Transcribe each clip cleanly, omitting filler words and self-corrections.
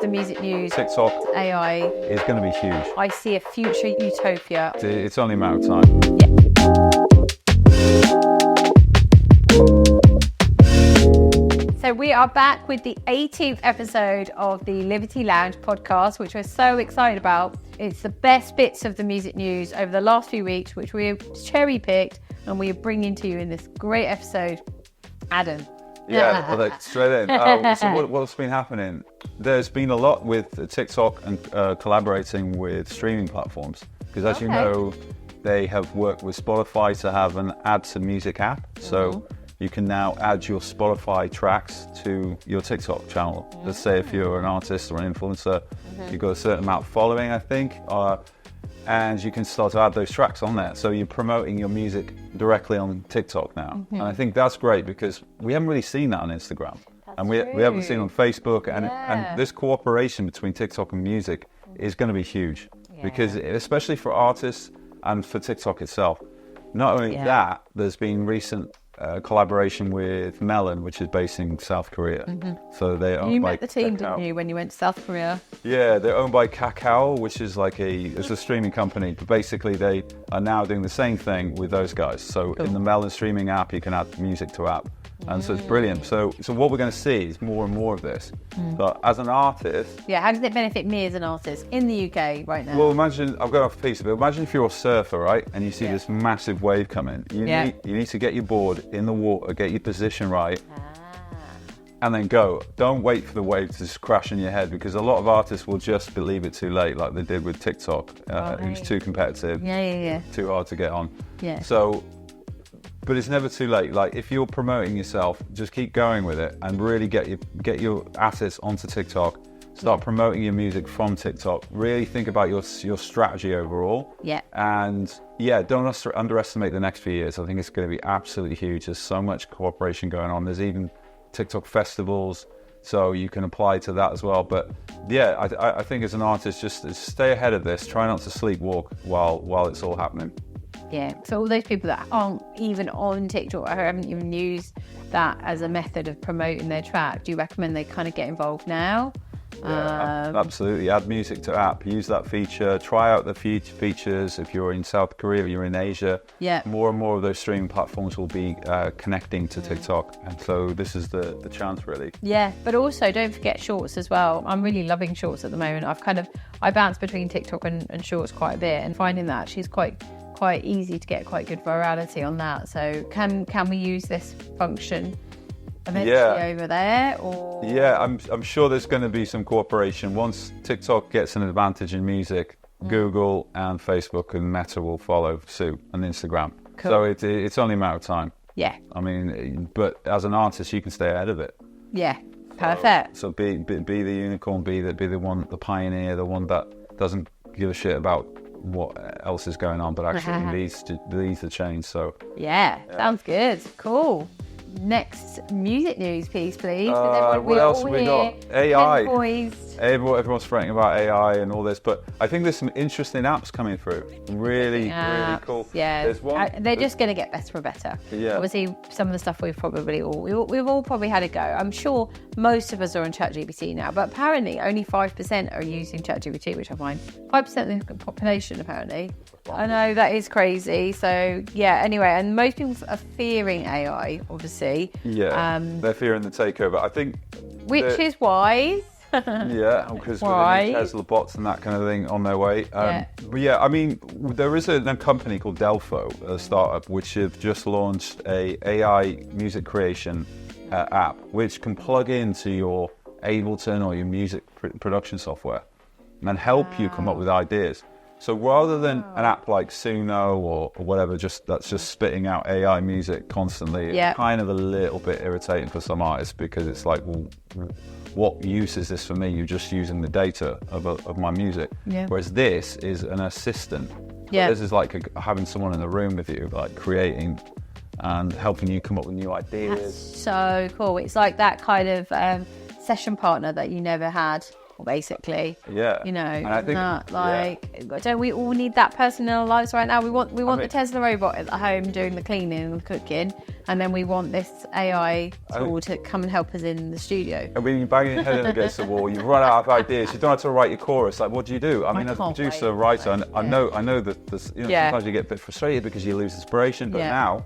The music news, TikTok AI is going to be huge. I see a future utopia. It's only a matter of time. So we are back with the 18th episode of the Liberty Lounge podcast, which we're so excited about. It's the best bits of the music news over the last few weeks, which we have cherry-picked and we are bringing to you in this great episode. Adam. Yeah, well, straight in. So what's been happening? There's been a lot with TikTok and collaborating with streaming platforms. Because as you know, they have worked with Spotify to have an add to music app. So you can now add your Spotify tracks to your TikTok channel. Let's say if you're an artist or an influencer, you've got a certain amount of following, I think, and you can start to add those tracks on there. So you're promoting your music directly on TikTok now. And I think that's great because we haven't really seen that on Instagram. And we haven't seen it on Facebook. And this cooperation between TikTok and music is going to be huge. Because especially for artists and for TikTok itself. Not only that, there's been recent collaboration with Melon, which is based in South Korea. So they own You by met the team, Kakao. didn't you, when you went to South Korea? Yeah, they're owned by Kakao, which is like it's a streaming company. But basically, they are now doing the same thing with those guys. So in the Melon streaming app, you can add music to app. And so it's brilliant. So what we're going to see is more and more of this. But as an artist... Yeah, how does it benefit me as an artist in the UK right now? Well, imagine, I've got off a piece of it. Imagine if you're a surfer, right? And you see this massive wave coming. You need to get your board in the water, get your position right, and then go. Don't wait for the wave to just crash in your head, because a lot of artists will just believe it too late, like they did with TikTok. It was too competitive, too hard to get on. So, but it's never too late. Like if you're promoting yourself, just keep going with it and really get your assets onto TikTok. Start promoting your music from TikTok. Really think about your strategy overall. And don't underestimate the next few years. I think it's going to be absolutely huge. There's so much cooperation going on. There's even TikTok festivals, so you can apply to that as well. But yeah, I think as an artist, just stay ahead of this. Try not to sleepwalk while it's all happening. Yeah, so all those people that aren't even on TikTok or haven't even used that as a method of promoting their track, do you recommend they kind of get involved now? Yeah, absolutely. Add music to app. Use that feature. Try out the features. If you're in South Korea, you're in Asia. More and more of those streaming platforms will be connecting to TikTok, and so this is the chance, really. Yeah, but also don't forget Shorts as well. I'm really loving Shorts at the moment. I bounce between TikTok and Shorts quite a bit, and finding that she's quite easy to get quite good virality on that. So can we use this function eventually over there? Or I'm sure there's going to be some cooperation once TikTok gets an advantage in music. Google and Facebook and Meta will follow suit, and Instagram. So it's only a matter of time. I mean, but as an artist, you can stay ahead of it. Perfect. So be the unicorn, be the one, the pioneer, the one that doesn't give a shit about what else is going on, but actually leads the change. So sounds good. Cool. Next music news piece, please. What else have we got? AI. Everyone's fretting about AI and all this, but I think there's some interesting apps coming through. Really cool. They're just going to get better and better. Obviously, some of the stuff we've all probably had a go. I'm sure most of us are on ChatGPT now, but apparently only 5% are using ChatGPT, which I find 5% of the population apparently. I know, that is crazy. So anyway, and most people are fearing AI, obviously. They're fearing the takeover, I think, which is wise. Because with the Tesla bots and that kind of thing on their way. But I mean, there is a company called Delpho, a startup, which have just launched a AI music creation app, which can plug into your Ableton or your music production software and help you come up with ideas. So rather than an app like Suno or whatever, that's just spitting out AI music constantly, it's kind of a little bit irritating for some artists, because it's like, well, what use is this for me? You're just using the data of my music. Whereas this is an assistant. This is like having someone in the room with you, like creating and helping you come up with new ideas. That's so cool. It's like that kind of session partner that you never had people, basically. Yeah. You know, and I think, don't we all need that person in our lives right now? We want the Tesla robot at home doing the cleaning and the cooking, and then we want this AI tool to come and help us in the studio. I mean, you're banging your head against the wall, you've run out of ideas, you don't have to write your chorus. Like, what do you do? I mean, as a producer, writer, and I know that there's, sometimes you get a bit frustrated because you lose inspiration, but now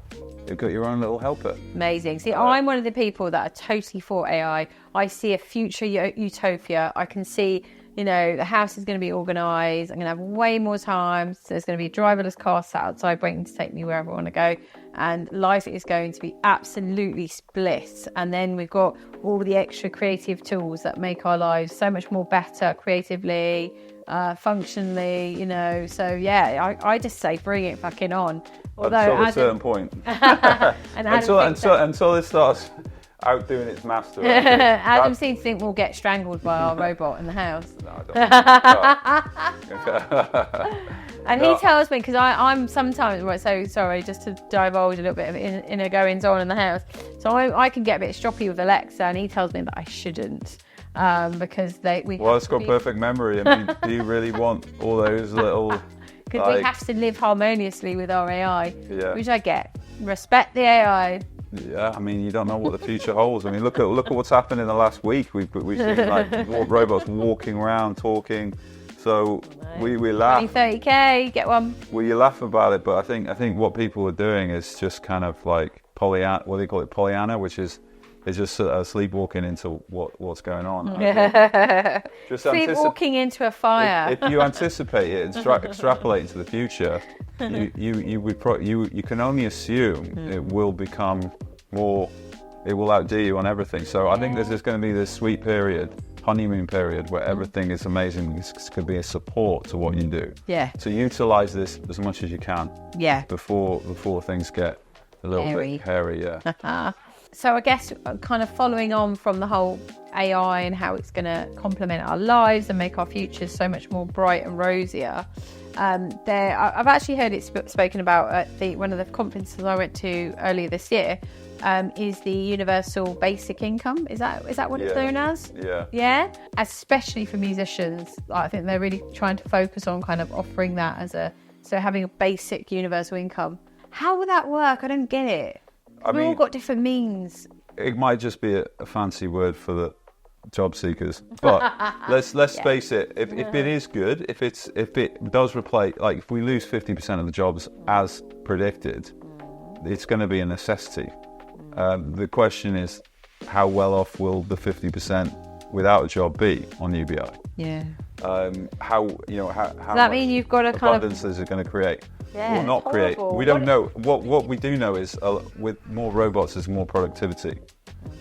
you've got your own little helper. Amazing. See, I'm one of the people that are totally for AI. I see a future utopia. I can see, the house is going to be organised. I'm going to have way more time. So there's going to be driverless cars sat outside waiting to take me wherever I want to go. And life is going to be absolutely bliss. And then we've got all the extra creative tools that make our lives so much more better creatively, functionally, So, I just say bring it fucking on. Until a certain point. until it starts outdoing its master. Adam seems to think we'll get strangled by our robot in the house. No, I don't. And he tells me, because I'm sometimes, so sorry, just to divulge a little bit of inner goings on in the house. So I can get a bit stroppy with Alexa, and he tells me that I shouldn't. Because it's got perfect memory. I mean, do you really want all those little... Because we have to live harmoniously with our AI, which I get. Respect the AI. Yeah, I mean, you don't know what the future holds. I mean, look at what's happened in the last week. We've seen like robots walking around, talking. So we laugh. 30K, get one. Well, you laugh about it, but I think what people are doing is just kind of like Pollyanna. What do they call it? Pollyanna, which is just sleepwalking into what's going on. Just sleepwalking into a fire. If you anticipate it and extrapolate into the future, you can only assume it will become more. It will outdo you on everything. So I think there's just going to be this sweet period, honeymoon period, where everything is amazing. This could be a support to what you do. Yeah. So utilize this as much as you can. Yeah. Before things get a little bit hairy. Yeah. So I guess kind of following on from the whole AI and how it's going to complement our lives and make our futures so much more bright and rosier. I've actually heard it spoken about at one of the conferences I went to earlier this year. Is the universal basic income? Is that what it's known as? Yeah. Yeah. Especially for musicians, I think they're really trying to focus on kind of offering that so having a basic universal income. How would that work? I don't get it. We've all got different means. It might just be a fancy word for the job seekers, but let's face it. If it is good, if it does replace, like if we lose 50% of the jobs as predicted, it's going to be a necessity. The question is, how well off will the 50% without a job be on UBI? Yeah. How does that mean you've got to kind of abundance is it going to create? Yeah, or not create. We don't know. What we do know is with more robots there's more productivity.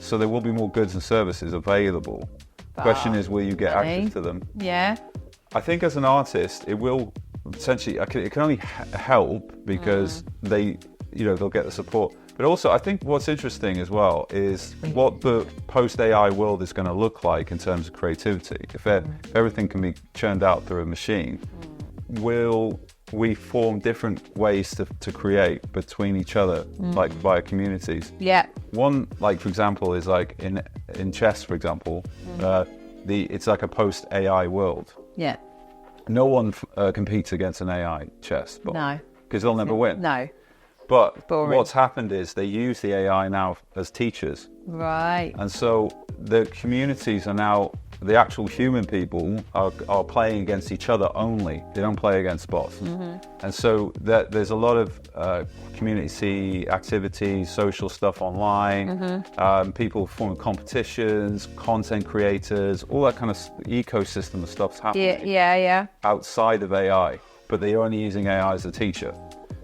So there will be more goods and services available. The question is, will you get access to them? Yeah. I think as an artist, it will essentially, it can only help because they'll get the support. But also, I think what's interesting as well is what the post-AI world is going to look like in terms of creativity. If everything can be churned out through a machine, will we form different ways to create between each other, like via communities? Yeah. One, like for example, is like in chess, for example, it's like a post-AI world. Yeah. No one competes against an AI chess bot. No. Because they'll never win. No. But what's happened is they use the AI now as teachers. Right. And so the communities are now, the actual human people are playing against each other only. They don't play against bots. And so there's a lot of community activities, social stuff online, people forming competitions, content creators, all that kind of ecosystem of stuff's happening outside of AI, but they're only using AI as a teacher.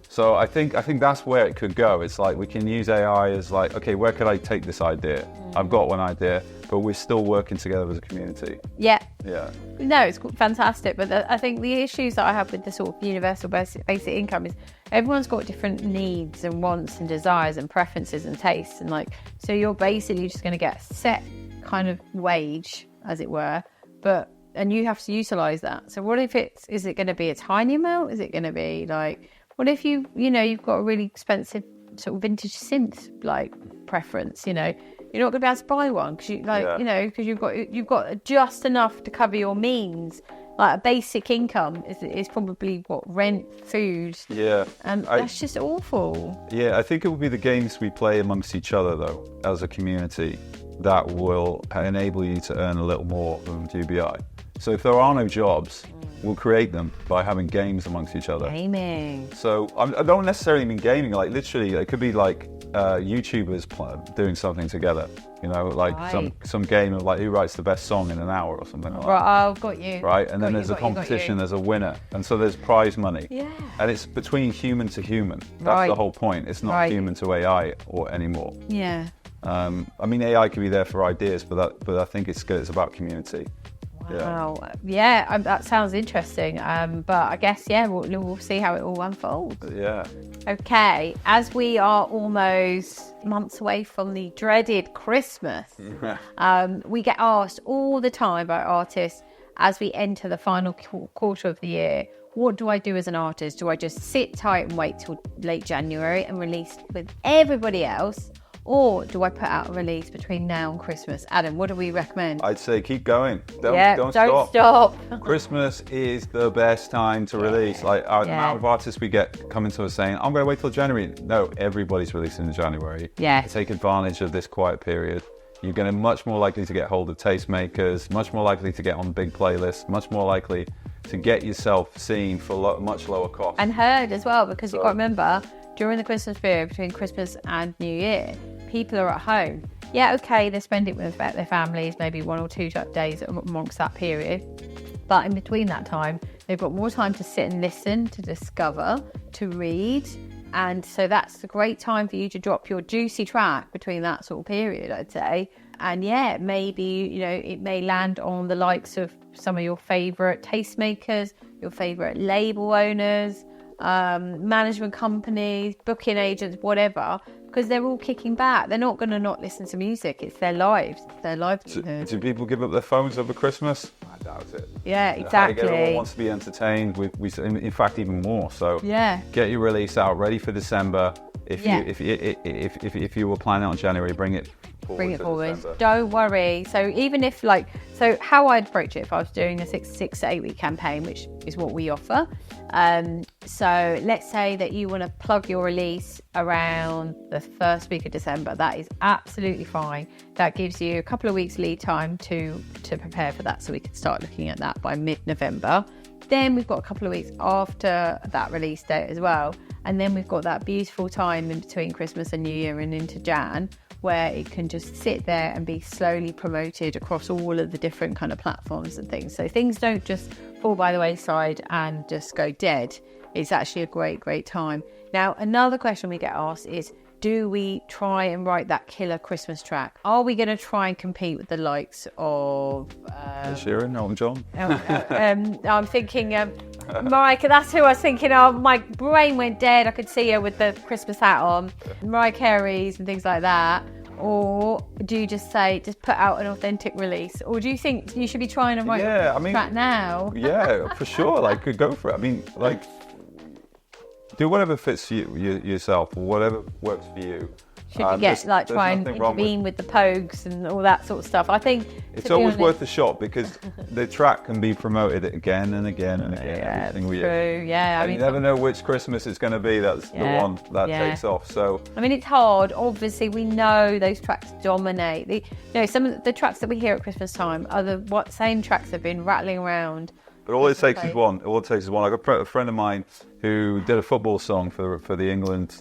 So I think that's where it could go. It's like we can use AI as like, okay, where could I take this idea? I've got one idea, but we're still working together as a community. Yeah. Yeah. No, it's fantastic. But I think the issues that I have with the sort of universal basic income is everyone's got different needs and wants and desires and preferences and tastes. And like, so you're basically just going to get a set kind of wage, as it were, and you have to utilize that. So what if is it going to be a tiny amount? Is it going to be like, what if you've got a really expensive sort of vintage synth like preference, you're not going to be able to buy one because because you've got just enough to cover your means. Like a basic income is probably rent, food. Yeah. And that's just awful. Yeah, I think it will be the games we play amongst each other, though, as a community, that will enable you to earn a little more from GBI. So if there are no jobs, we'll create them by having games amongst each other. Gaming. So I don't necessarily mean gaming, like literally, it could be like YouTubers doing something together. Some game of like who writes the best song in an hour or something like that. Right, I've got you. Right, and then there's a competition, there's a winner, and so there's prize money. Yeah. And it's between human to human. That's the whole point. It's not human to AI or anymore. Yeah. I mean, AI can be there for ideas, but I think it's good. It's about community. Wow. Yeah, that sounds interesting. But I guess, we'll see how it all unfolds. Yeah. Okay, as we are almost months away from the dreaded Christmas, we get asked all the time by artists as we enter the final quarter of the year, what do I do as an artist? Do I just sit tight and wait till late January and release with everybody else? Or do I put out a release between now and Christmas? Adam, what do we recommend? I'd say keep going. Don't stop. Christmas is the best time to release. Like the amount of artists we get coming to us saying, I'm going to wait till January. No, everybody's releasing in January. Yeah. Take advantage of this quiet period. You're going to much more likely to get hold of tastemakers, much more likely to get on big playlists, much more likely to get yourself seen for much lower cost. And heard as well, because you've got to remember, during the Christmas period, between Christmas and New Year, people are at home. Yeah, okay, they spend it with their families, maybe 1 or 2 days amongst that period. But in between that time, they've got more time to sit and listen, to discover, to read. And so that's a great time for you to drop your juicy track between that sort of period, I'd say. And maybe, it may land on the likes of some of your favourite tastemakers, your favourite label owners, management companies, booking agents, whatever, because they're all kicking back. They're not going to not listen to music. It's their lives. It's their livelihood. Do people give up their phones over Christmas? I doubt it. Yeah, exactly. Everyone wants to be entertained. In fact, even more. So get your release out, ready for December. If you were planning on January, bring it forward. December. Don't worry. So even if how I'd approach it if I was doing a 6 to 8 week campaign, which is what we offer. So let's say that you want to plug your release around the first week of December. That is absolutely fine. That gives you a couple of weeks lead time to prepare for that, so we can start looking at that by mid-November. Then we've got a couple of weeks after that release date as well. And then we've got that beautiful time in between Christmas and New Year and into Jan, where it can just sit there and be slowly promoted across all of the different kind of platforms and things. So things don't just fall by the wayside and just go dead. It's actually a great, great time. Now, another question we get asked is, do we try and write that killer Christmas track? Are we going to try and compete with the likes of... Sheeran, Elton John? I'm thinking... Mariah, that's who I was thinking of. My brain went dead. I could see her with the Christmas hat on. Mariah Carey's and things like that. Or do you just put out an authentic release? Or do you think you should be trying to write a track now? Yeah, for sure. Go for it. I mean, do whatever fits yourself, or whatever works for you. Should you try and intervene with the Pogues and all that sort of stuff? I think it's always worth a shot, because the track can be promoted again and again and again. Yeah, true. Yeah, and you never know which Christmas it's going to be. That's the one that takes off. So I mean, it's hard. Obviously, we know those tracks dominate. Some of the tracks that we hear at Christmas time are the same tracks that have been rattling around. But all it takes is one. I got a friend of mine who did a football song for the England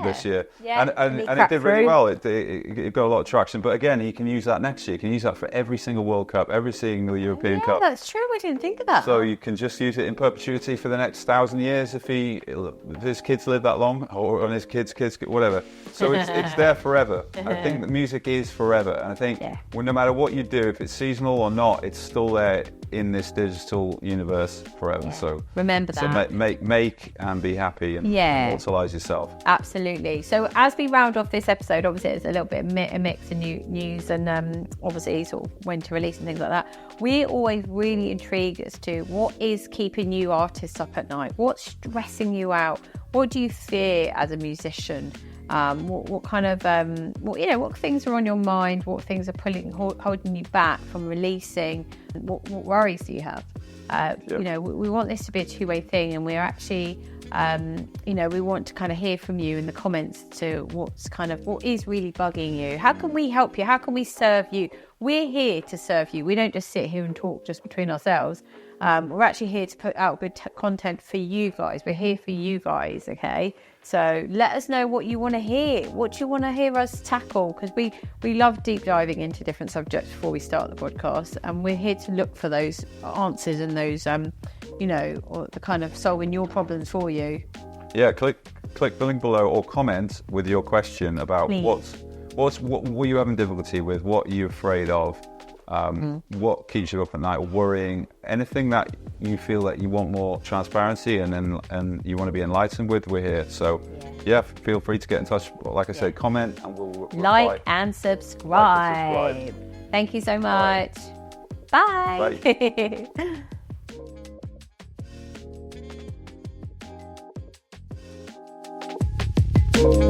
this year, and it did really well. It got a lot of traction. But again, he can use that next year. He can use that for every single World Cup, every single European Cup. That's true. I didn't think of that. So you can just use it in perpetuity for the next 1,000 years if his kids live that long, or his kids, whatever. So it's there forever. I think that music is forever, and I think no matter what you do, if it's seasonal or not, it's still there in this digital universe forever. So remember that. So make and be happy and immortalize yourself. Absolutely. So as we round off this episode, obviously it's a little bit of a mix of news and obviously sort of when to release and things like that. We're always really intrigued as to what is keeping you artists up at night. What's stressing you out? What do you fear as a musician? What kind of what things are on your mind? What things are holding you back from releasing? What worries do you have? We want this to be a two-way thing, and we're actually we want to kind of hear from you in the comments to what is really bugging you. How can we help you? How can we serve you? We're here to serve you. We don't just sit here and talk just between ourselves. We're actually here to put out good content for you guys. We're here for you guys, okay? So let us know what you want to hear. What do you want to hear us tackle? Because we love deep diving into different subjects before we start the podcast, and we're here to look for those answers and those, or the kind of solving your problems for you. Yeah, click the link below or comment with your question about what were you having difficulty with? What are you afraid of? What keeps you up at night, worrying? Anything that you feel that you want more transparency and you want to be enlightened with, we're here. So feel free to get in touch. Like I said, comment and we'll reply. Like and subscribe. Thank you so much. Bye. Bye.